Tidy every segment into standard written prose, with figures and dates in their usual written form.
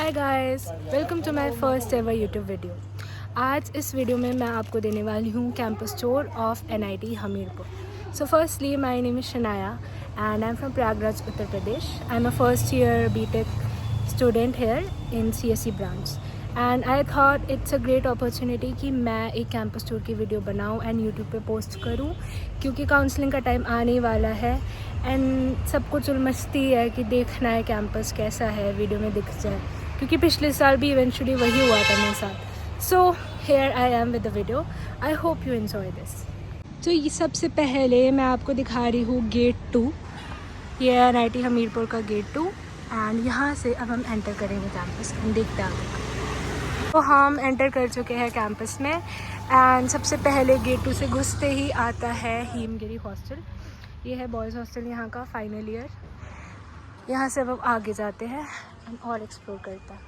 Hi guys, welcome to my first ever YouTube video. आज इस video में मैं आपको देने वाली हूँ campus tour of NIT Hamirpur. So firstly my name is Shanaya and I am from Prayagraj, Uttar Pradesh. I am a first year BTech student here in CSE branch and I thought it's a great opportunity कि मैं एक campus tour की video बनाऊँ and YouTube पे post करूँ, क्योंकि counselling का time आने वाला है एंड सबको चुलमस्ती है कि देखना है कैंपस कैसा है, वीडियो में दिख जाए, क्योंकि पिछले साल भी इवेंचुअली वही हुआ था मेरे साथ। So here I am with the video. I hope you enjoy this. तो ये सबसे पहले मैं आपको दिखा रही हूँ गेट 2। ये है NIT हमीरपुर का गेट 2 एंड यहाँ से अब हम एंटर करेंगे कैंपस एंड देखते हैं आगे। तो हम एंटर कर चुके हैं कैंपस में एंड सबसे पहले गेट 2 से घुसते ही आता है हिमगिरी हॉस्टल। ये है बॉयज़ हॉस्टल यहाँ का, फाइनल ईयर। यहाँ से अब हम आगे जाते हैं और एक्सप्लोर करते हैं।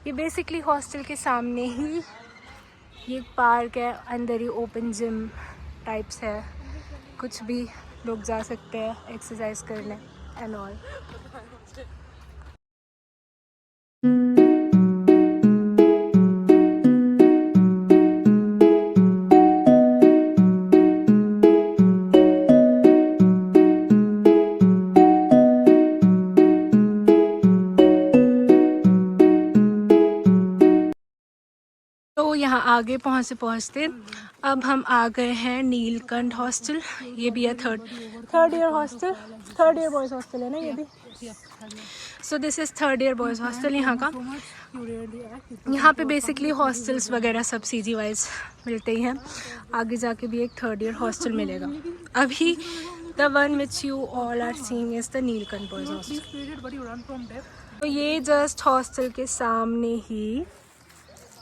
ये बेसिकली हॉस्टल के सामने ही ये एक पार्क है, अंदर ही ओपन जिम टाइप्स है, कुछ भी लोग जा सकते हैं एक्सरसाइज करने एंड ऑल। तो यहाँ आगे पहुँचते अब हम आ गए हैं नीलकंठ हॉस्टल। ये भी है third year hostel, third year boys hostel है ना ये भी। सो this is third year boys hostel यहाँ का। यहाँ पे बेसिकली हॉस्टल्स वगैरह सब CG वाइज मिलते ही हैं। आगे जाके भी एक थर्ड ईयर हॉस्टल मिलेगा। अभी the one which you all are seeing is the Neelkanth boys hostel. तो ये जस्ट हॉस्टल के सामने ही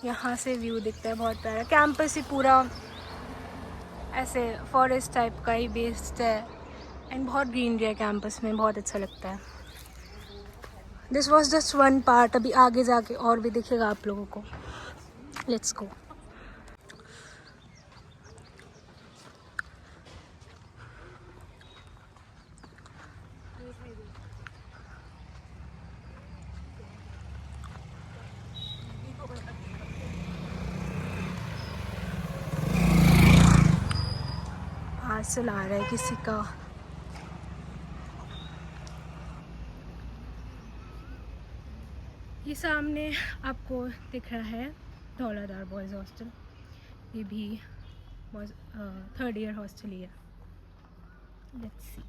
यहाँ से व्यू दिखता है, बहुत प्यारा। कैंपस ही पूरा ऐसे फॉरेस्ट टाइप का ही बेस्ड है एंड बहुत ग्रीनरी है कैंपस में, बहुत अच्छा लगता है। This was just one part, अभी आगे जाके और भी दिखेगा आप लोगों को। Let's go. पार्सल आ रहा है किसी का। ये सामने आपको दिख रहा है धौलाधार बॉयज़ हॉस्टल। ये भी थर्ड ईयर हॉस्टल ही है। Let's see.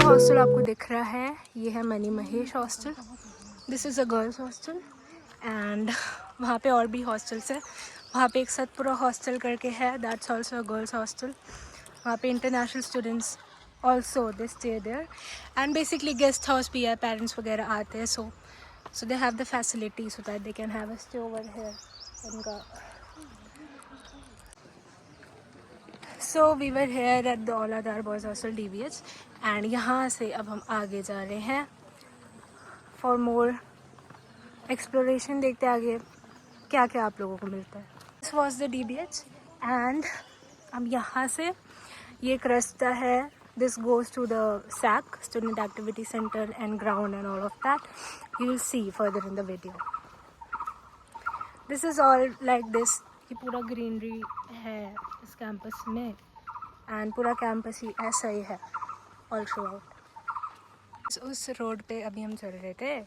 हॉस्टल आपको दिख रहा है, ये है money Mahesh hostel. This is a girls hostel and वहाँ पे और भी हॉस्टल्स है। वहाँ पे एक सतपुरा हॉस्टल करके है, that's also a girls hostel. वहाँ पे international students also they stay there and basically guest house भी है, पेरेंट्स वगैरह आते हैं, so they have the facility so that they can have a stay over here उनका। So we were here at Dhauladhar boys hostel DBH and यहाँ से अब हम आगे जा रहे हैं फॉर मोर एक्सप्लोरेशन। देखते आगे क्या क्या आप लोगों को मिलता है। This was the DBH and अब यहाँ से ये एक रास्ता है, this goes to the SAC student activity centre and ground and all of that you will see further in the video. This is all like this. ये पूरा greenery है इस कैंपस में एंड पूरा कैंपस ही ऐसा ही है ऑल थ्रू आउट। उस road पे अभी हम चल रहे थे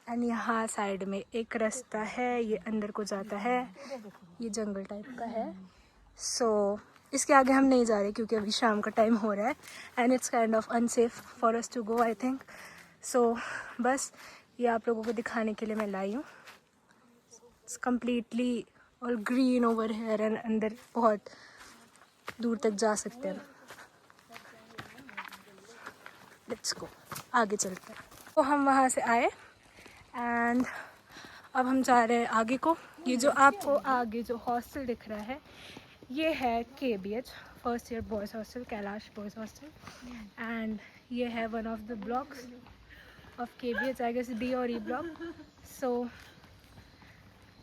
एंड यहाँ साइड में एक रास्ता है, ये अंदर को जाता है, ये जंगल टाइप का है। सो इसके आगे हम नहीं जा रहे क्योंकि अभी शाम का टाइम हो रहा है and it's kind of unsafe for us to go I think. So बस ये आप लोगों को दिखाने के लिए मैं लाई हूँ। इट्स कम्प्लीटली और ग्रीन ओवर हेयर एंड अंदर बहुत दूर तक जा सकते हैं। लेट्स गो, आगे चलते हैं। तो हम वहाँ से आए एंड अब हम जा रहे हैं आगे को। ये जो आपको आगे जो हॉस्टल दिख रहा है ये है KBH first year boys hostel, Kailash boys hostel. And ये है one of the blocks of KBH, I guess D और E ब्लॉक। सो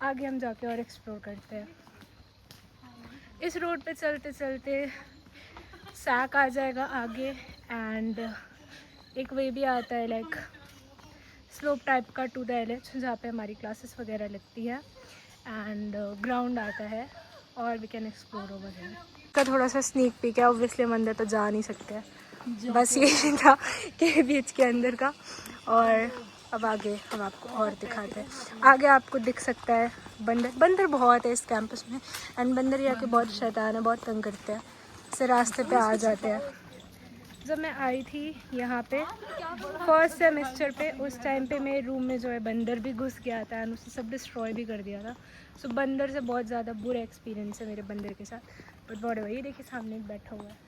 आगे हम जाके और एक्सप्लोर करते हैं। इस रोड पे चलते चलते सैक आ जाएगा आगे एंड एक वे भी आता है लाइक स्लोप टाइप का टू द LH जहाँ पे हमारी क्लासेस वगैरह लगती है एंड ग्राउंड आता है और we can explore over here. का थोड़ा सा स्नीक पीक है, ऑब्वियसली हम अंदर तो जा नहीं सकते, बस ये था KBH के अंदर का। और अब आगे हम आपको और दिखाते हैं। आगे आपको दिख सकता है बंदर बहुत है इस कैंपस में एंड बंदर यहाँ के बहुत शैतान है, बहुत तंग करते हैं, इससे रास्ते पे आ जाते हैं। जब मैं आई थी यहाँ पे फर्स्ट सेमेस्टर पे, उस टाइम पे मेरे रूम में जो है बंदर भी घुस गया था एंड उसने सब डिस्ट्रॉय भी कर दिया था। सो बंदर से बहुत ज़्यादा बुरा एक्सपीरियंस है मेरे बंदर के साथ, बट बड़े भाई देखिए सामने एक बैठा हुआ है।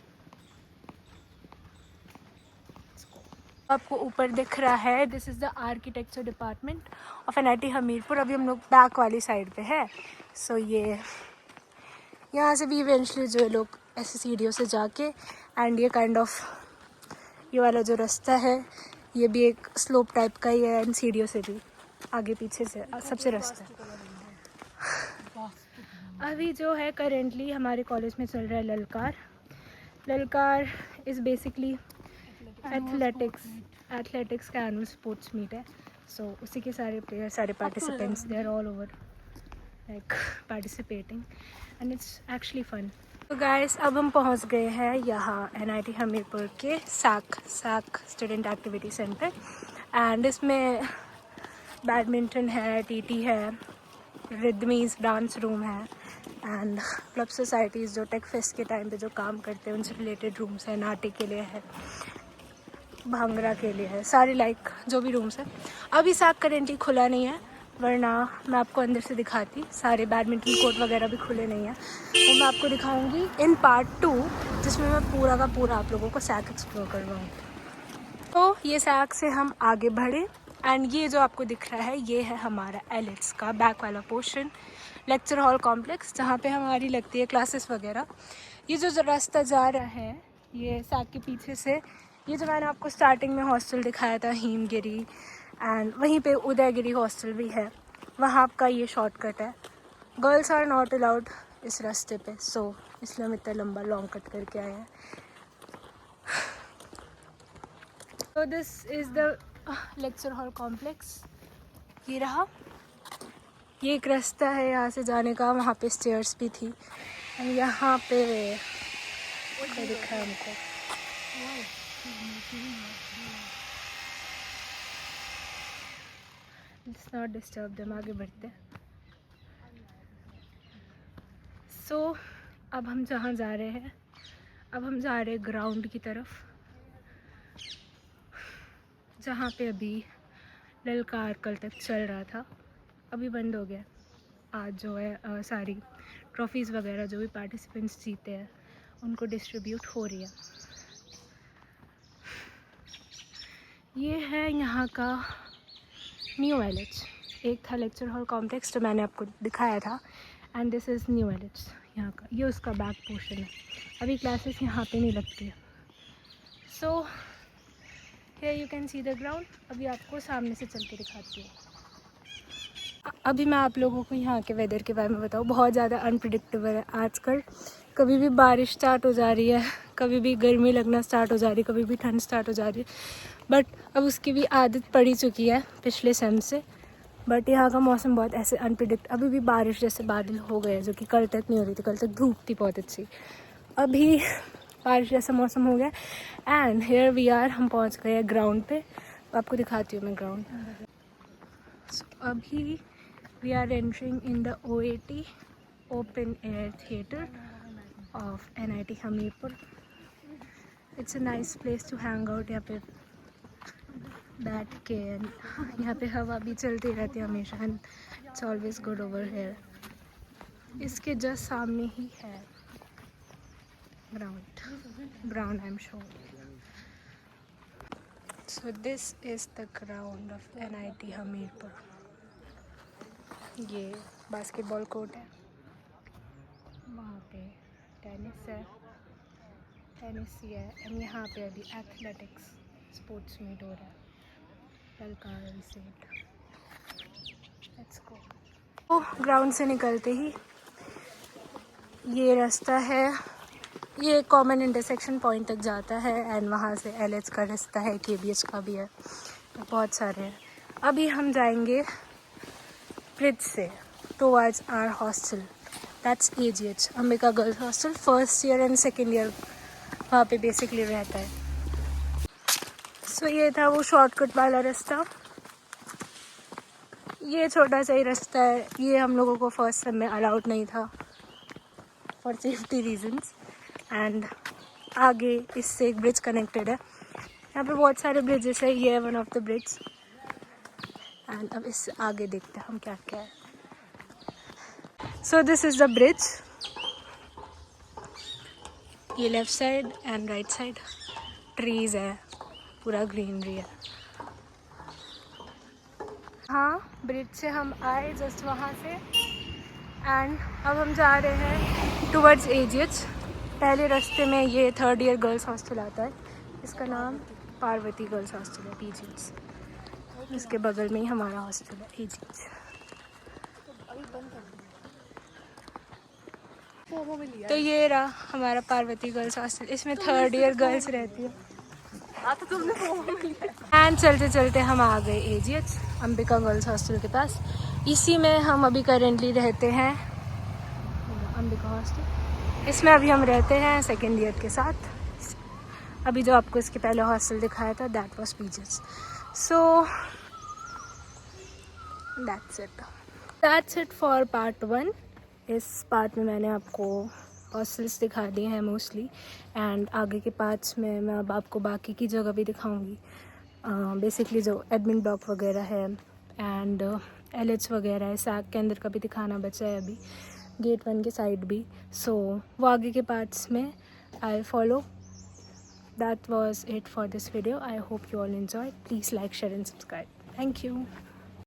आपको ऊपर दिख रहा है, this is the architecture department of NIT Hamirpur. अभी हम लोग बैक वाली साइड पे है। सो ये यहाँ से भी इवेंचुअली जो है लोग ऐसे सीढ़ियों से जाके एंड ये काइंड ऑफ ये वाला जो रास्ता है ये भी एक स्लोप टाइप का ही है एंड सीढ़ियों से भी आगे पीछे से सबसे रास्ता है। अभी जो है करेंटली हमारे कॉलेज में चल रहा है ललकार इज़ बेसिकली एथलेटिक्स का एनुअल स्पोर्ट्स मीट है। सो उसी के सारे प्लेयर, सारे participants, they are all over like participating and it's actually fun. तो गाइस अब हम पहुंच गए हैं यहाँ NIT हमीरपुर के साक स्टूडेंट एक्टिविटी सेंटर एंड इसमें बैडमिंटन है, TT है, रिदमीज डांस रूम है एंड क्लब सोसाइटीज़ जो टेक फेस्ट के टाइम पे जो काम करते हैं उनसे रिलेटेड रूम्स हैं, नाटे के लिए है, भांगड़ा के लिए है, सारे लाइक जो भी रूम्स हैं। अभी साक करेंटली खुला नहीं है, वरना मैं आपको अंदर से दिखाती। सारे बैडमिंटन कोर्ट वगैरह भी खुले नहीं हैं, वो मैं आपको दिखाऊंगी इन पार्ट 2 जिसमें मैं पूरा का पूरा आप लोगों को सैक एक्सप्लोर करवाऊँगी। तो ये सैक से हम आगे बढ़े एंड ये जो आपको दिख रहा है ये है हमारा LH का बैक वाला पोर्शन, लेक्चर हॉल कॉम्प्लेक्स जहाँ पे हमारी लगती है क्लासेस वगैरह। ये जो रास्ता जा रहा है ये सैक के पीछे से, ये जो मैंने आपको स्टार्टिंग में हॉस्टल दिखाया था हिमगिरी एंड वहीं पे उदयगिरी हॉस्टल भी है, वहाँ का ये शॉर्टकट है। गर्ल्स आर नॉट अलाउड इस रास्ते पे, सो इसलिए हम इतना लंबा लॉन्ग कट करके आए हैं। तो this is the lecture hall complex, ये रहा। ये एक रास्ता है यहाँ से जाने का, वहाँ पे स्टेयर्स भी थी और यहाँ पे क्या दिखा है हमको, Let's not disturb them, आगे बढ़ते हैं। सो अब हम जहाँ जा रहे हैं, अब हम जा रहे हैं ग्राउंड की तरफ जहाँ पे अभी ललकार कल तक चल रहा था, अभी बंद हो गया। आज जो है सारी ट्रॉफीज़ वगैरह जो भी पार्टिसिपेंट्स जीते हैं उनको डिस्ट्रीब्यूट हो रही है। ये है यहाँ का न्यू LH। एक था लेक्चर हॉल कॉम्प्लेक्स जो मैंने आपको दिखाया था and this is new LH यहाँ का, ये उसका बैक पोर्शन है। अभी क्लासेस यहाँ पे नहीं लगती है। So here you can see the ground. अभी आपको सामने से चल के दिखाती हूँ। अभी मैं आप लोगों को यहाँ के वेदर के बारे में बताऊँ, बहुत ज़्यादा अनप्रिडिक्टेबल है आजकल। कभी भी बारिश स्टार्ट हो जा रही है, कभी भी गर्मी लगना स्टार्ट हो जा रही है, कभी भी ठंड स्टार्ट हो जा रही है, बट अब उसकी भी आदत पड़ी चुकी है पिछले सेम से। बट यहाँ का मौसम बहुत ऐसे अभी भी बारिश जैसे बादल हो गए जो कि कल तक नहीं हो रही थी। कल तक धूप थी बहुत अच्छी, अभी बारिश जैसा मौसम हो गया एंड हियर वी आर। हम पहुँच गए ग्राउंड पे, आपको दिखाती हूँ मैं ground. So abhi we are entering in the OAT, Open Air Theatre of NIT Hamirpur. It's a nice place to hang out. यहाँ पे बैठ के यहाँ पे हवा भी चलती रहती है हमेशा, and it's always good over here. इसके जस्ट सामने ही है ground I'm sure. So this is the ground of NIT Hamirpur. ये बास्केटबॉल कोर्ट है, वहाँ पे टेनिस है, एंड यहाँ पे अभी एथलेटिक्स स्पोर्ट्स मीट हो रहा है. ललकार सेट. Let's go. तो ग्राउंड से निकलते ही ये रास्ता है, ये कॉमन इंटरसेक्शन पॉइंट तक जाता है, एंड वहाँ से LH का रास्ता है, KBH का भी है, बहुत सारे हैं. अभी हम जाएंगे ब्रिज से towards our hostel, that's AGH, Ambika girls hostel. First year and second year वहाँ पे बेसिकली रहता है. सो ये था वो शॉर्टकट वाला रास्ता. ये छोटा सा ही रास्ता है, ये हम लोगों को फर्स्ट सेम में अलाउड नहीं था फॉर सेफ्टी रीजंस. एंड आगे इससे एक ब्रिज कनेक्टेड है. यहाँ पे बहुत सारे ब्रिजेस है, ये है one of the bridge. And अब इससे आगे देखते हैं हम क्या क्या है. So this is the bridge. ये left side and right side trees है, पूरा ग्रीनरी है. हाँ, ब्रिज से हम आए जस्ट वहाँ से, एंड अब हम जा रहे हैं टुवर्ड्स AGH. पहले रास्ते में ये थर्ड ईयर गर्ल्स हॉस्टल आता है, इसका नाम पार्वती गर्ल्स हॉस्टल है, PGH. इसके बगल में ही हमारा हॉस्टल है, AGH. तो ये रहा हमारा पार्वती गर्ल्स हॉस्टल. इसमें थर्ड ईयर गर्ल्स रहती है. एंड चलते चलते हम आ गए AGH, अंबिका गर्ल्स हॉस्टल के पास. इसी में हम अभी करेंटली रहते हैं, अंबिका हॉस्टल. इसमें अभी हम रहते हैं सेकेंड ईयर के साथ. अभी जो आपको इसके पहले हॉस्टल दिखाया था, that was PGH. So that's it for part 1. इस पार्ट में मैंने आपको हॉस्टल्स दिखा दिए हैं मोस्टली, एंड आगे के पार्ट्स में मैं अब आपको बाकी की जगह भी दिखाऊंगी. बेसिकली जो एडमिन ब्लॉक वगैरह है एंड LH वगैरह है. सैक के अंदर का भी दिखाना बचा है अभी, गेट 1 के साइड भी. सो वो आगे के पार्ट्स में I follow. That was it for this video. I hope you all enjoy. Please like, share and subscribe. Thank you.